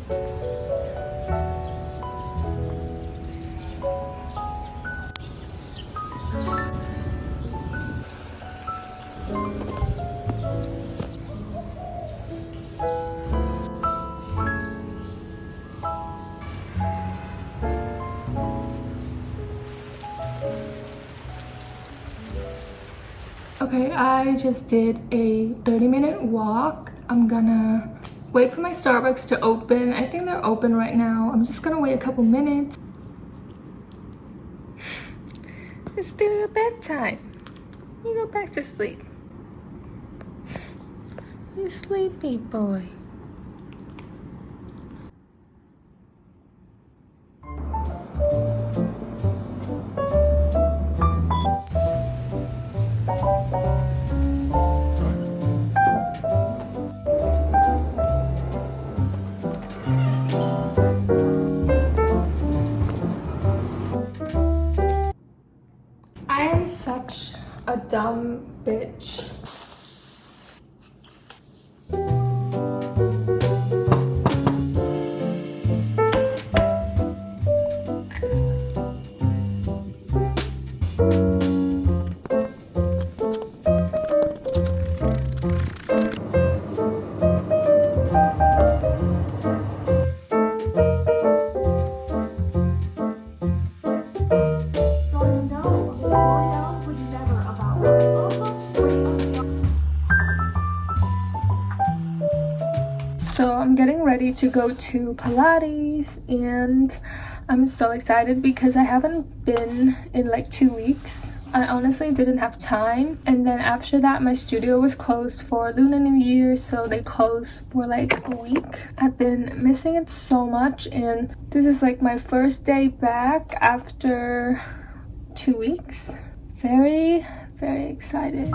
Okay, I just did a 30-minute walk. I'm gonna wait for my Starbucks to open. I think they're open right now. I'm just gonna wait a couple minutes. It's still bedtime. You go back to sleep. You sleepy boy. I am such a dumb bitch. So I'm getting ready to go to Pilates and I'm so excited because I haven't been in like 2 weeks. I honestly didn't have time, and then after that my studio was closed for Lunar New Year, so they closed for like a week. I've been missing it so much, and this is like my first day back after 2 weeks. Very excited.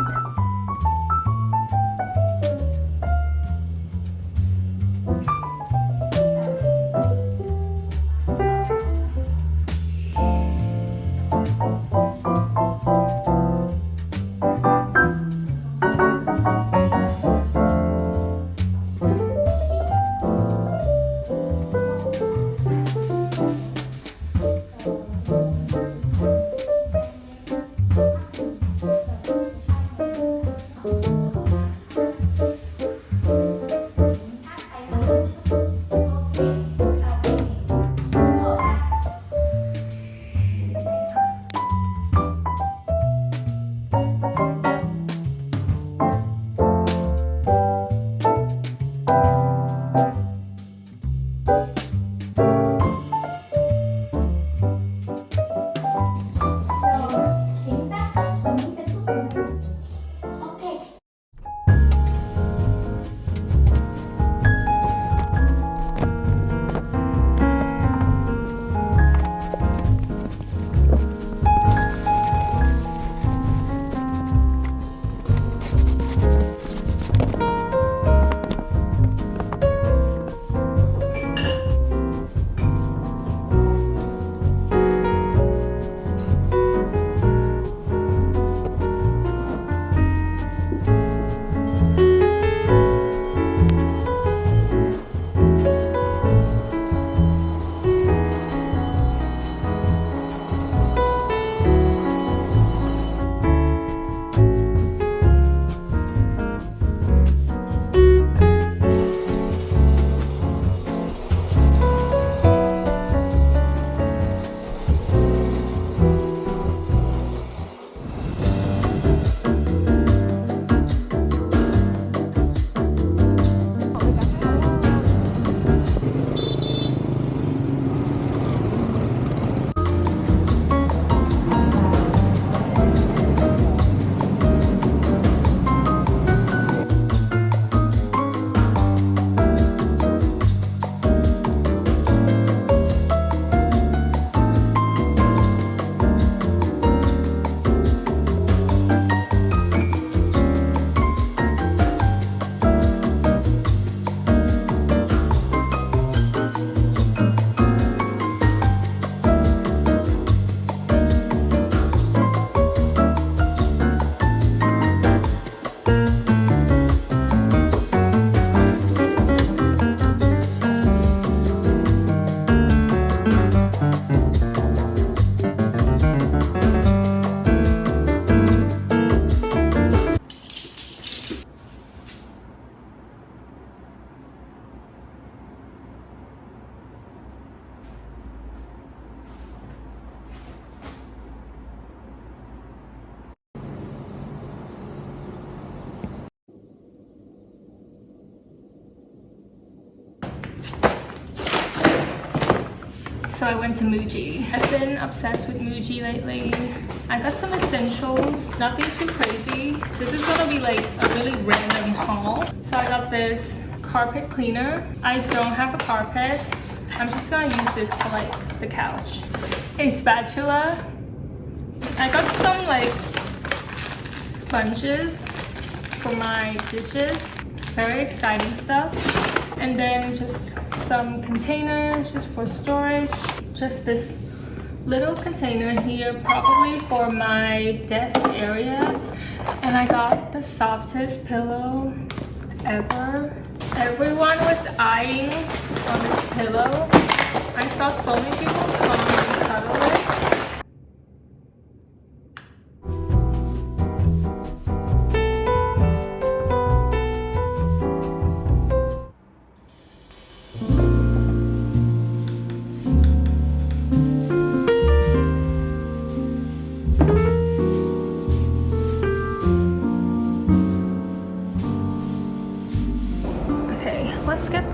So I went to Muji. I've been obsessed with Muji lately. I got some essentials, nothing too crazy. This is gonna be like a really random haul. So I got this carpet cleaner. I don't have a carpet. I'm just gonna use this for like the couch. A spatula. I got some like sponges for my dishes. Very exciting stuff. And then just some containers just for storage. Just this little container here, probably for my desk area. And I got the softest pillow ever. Everyone was eyeing on this pillow. I saw so many people come and cuddle it.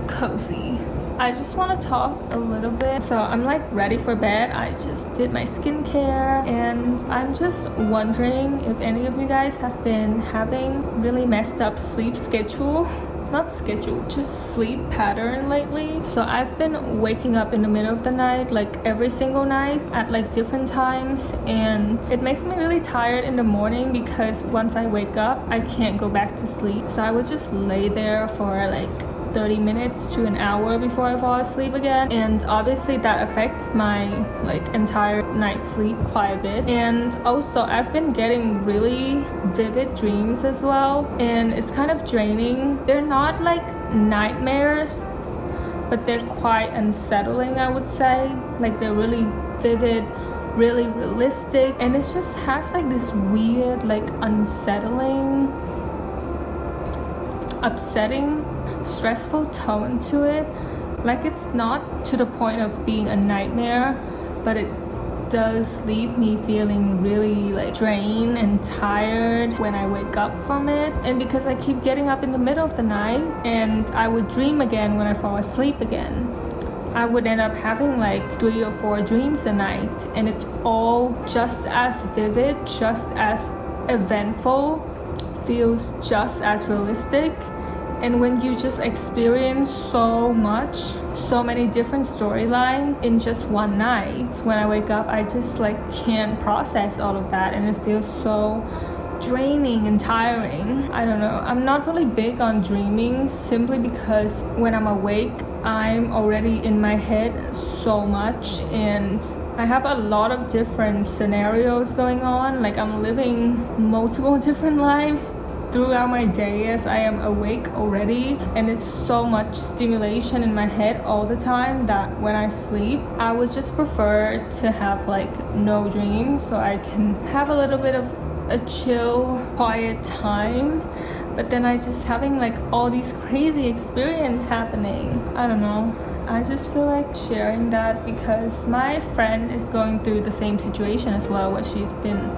Cozy. I just want to talk a little bit. So I'm like ready for bed. I just did my skincare and I'm just wondering if any of you guys have been having really messed up sleep schedule. Not schedule, just sleep pattern lately. So I've been waking up in the middle of the night, like every single night at like different times, and it makes me really tired in the morning because once I wake up I can't go back to sleep. So I would just lay there for like 30 minutes to an hour before I fall asleep again, and obviously that affects my like entire night's sleep quite a bit. And also I've been getting really vivid dreams as well, and it's kind of draining. They're not like nightmares, but they're quite unsettling, I would say. Like they're really vivid, really realistic, and it just has like this weird like unsettling, upsetting, stressful tone to it. Like it's not to the point of being a nightmare, but it does leave me feeling really like drained and tired when I wake up from it. And because I keep getting up in the middle of the night and I would dream again when I fall asleep again, I would end up having like 3 or 4 dreams a night, and it's all just as vivid, just as eventful, feels just as realistic. And when you just experience so much, so many different storylines in just one night, when I wake up I just like can't process all of that, and it feels so draining and tiring. I don't know, I'm not really big on dreaming simply because when I'm awake I'm already in my head so much, and I have a lot of different scenarios going on. Like I'm living multiple different lives throughout my day as I am awake already, and it's so much stimulation in my head all the time that when I sleep I would just prefer to have like no dreams so I can have a little bit of a chill, quiet time. But then I just having like all these crazy experiences happening. I don't know, I just feel like sharing that because my friend is going through the same situation as well, where she's been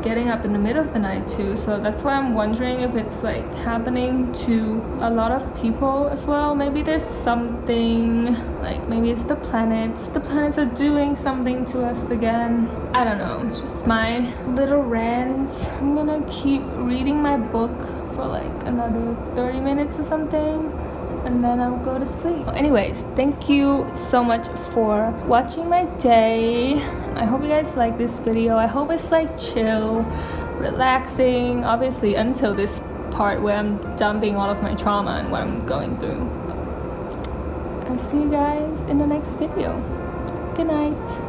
getting up in the middle of the night too. So that's why I'm wondering if it's like happening to a lot of people as well. Maybe there's something, like maybe it's the planets are doing something to us again. I don't know, it's just my little rant. I'm gonna keep reading my book for like another 30 minutes or something, and then I'll go to sleep. Anyways, thank you so much for watching my day. I hope you guys like this video. I hope it's like chill, relaxing, obviously until this part where I'm dumping all of my trauma and what I'm going through. I'll see you guys in the next video. Good night.